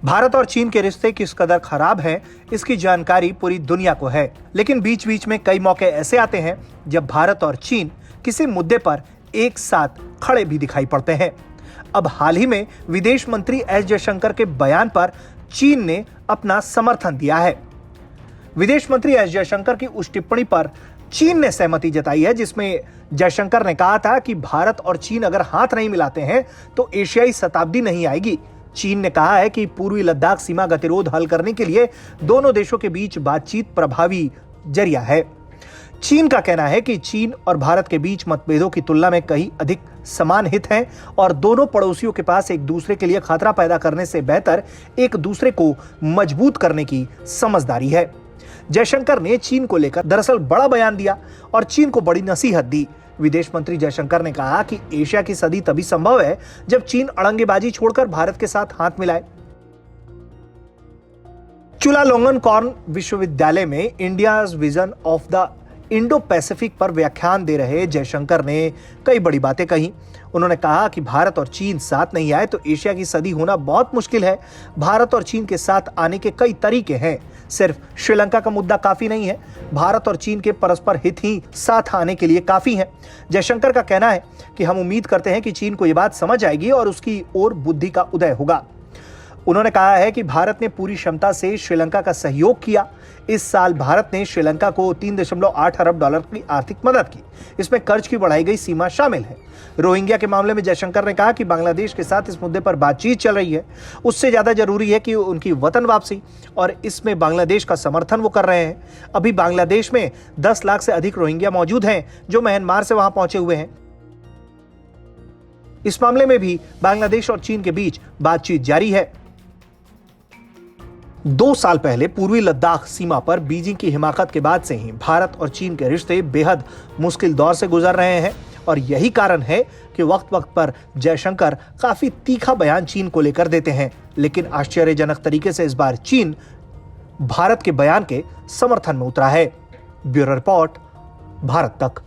भारत और चीन के रिश्ते किस कदर खराब हैं, इसकी जानकारी पूरी दुनिया को है। लेकिन बीच बीच में कई मौके ऐसे आते हैं जब भारत और चीन किसी मुद्दे पर एक साथ खड़े भी दिखाई पड़ते हैं। अब हाल ही में विदेश मंत्री एस जयशंकर के बयान पर चीन ने अपना समर्थन दिया है। विदेश मंत्री एस जयशंकर की उस टिप्पणी पर चीन ने सहमति जताई है, जिसमें जयशंकर ने कहा था कि भारत और चीन अगर हाथ नहीं मिलाते हैं तो एशियाई शताब्दी नहीं आएगी। चीन ने कहा है कि पूर्वी लद्दाख सीमा गतिरोध हल करने के लिए दोनों देशों के बीच बातचीत प्रभावी जरिया है। चीन का कहना है कि चीन और भारत के बीच मतभेदों की तुलना में कहीं अधिक समान हित हैं और दोनों पड़ोसियों के पास एक दूसरे के लिए खतरा पैदा करने से बेहतर एक दूसरे को मजबूत करने की समझदारी है। जयशंकर ने चीन को लेकर दरअसल बड़ा बयान दिया और चीन को बड़ी नसीहत दी। विदेश मंत्री जयशंकर ने कहा कि एशिया की सदी तभी संभव है जब चीन अड़ंगेबाजी छोड़कर भारत के साथ हाथ मिलाए। चुलालोंगनकॉर्न विश्वविद्यालय में India's vision of the Indo Pacific पर व्याख्यान दे रहे जयशंकर ने कई बड़ी बातें कही। उन्होंने कहा कि भारत और चीन साथ नहीं आए तो एशिया की सदी होना बहुत मुश्किल है। भारत और चीन के साथ आने के कई तरीके हैं, सिर्फ श्रीलंका का मुद्दा काफी नहीं है। भारत और चीन के परस्पर हित ही साथ आने के लिए काफी है। जयशंकर का कहना है कि हम उम्मीद करते हैं कि चीन को यह बात समझ आएगी और उसकी ओर बुद्धि का उदय होगा। उन्होंने कहा है कि भारत ने पूरी क्षमता से श्रीलंका का सहयोग किया। इस साल भारत ने श्रीलंका को 3.8 अरब डॉलर की आर्थिक मदद की। इसमें कर्ज की बढ़ाई गई सीमा शामिल है। रोहिंग्या के मामले में जयशंकर ने कहा कि बांग्लादेश के साथ इस मुद्दे पर बातचीत चल रही है। उससे ज्यादा जरूरी है कि उनकी वतन वापसी, और इसमें बांग्लादेश का समर्थन वो कर रहे हैं। अभी बांग्लादेश में 10 लाख से अधिक रोहिंग्या मौजूद हैं जो म्यांमार से वहां पहुंचे हुए हैं। इस मामले में भी बांग्लादेश और चीन के बीच बातचीत जारी है। 2 साल पहले पूर्वी लद्दाख सीमा पर बीजिंग की हिमाकत के बाद से ही भारत और चीन के रिश्ते बेहद मुश्किल दौर से गुजर रहे हैं और यही कारण है कि वक्त वक्त पर जयशंकर काफी तीखा बयान चीन को लेकर देते हैं। लेकिन आश्चर्यजनक तरीके से इस बार चीन भारत के बयान के समर्थन में उतरा है। ब्यूरो रिपोर्ट, भारत तक।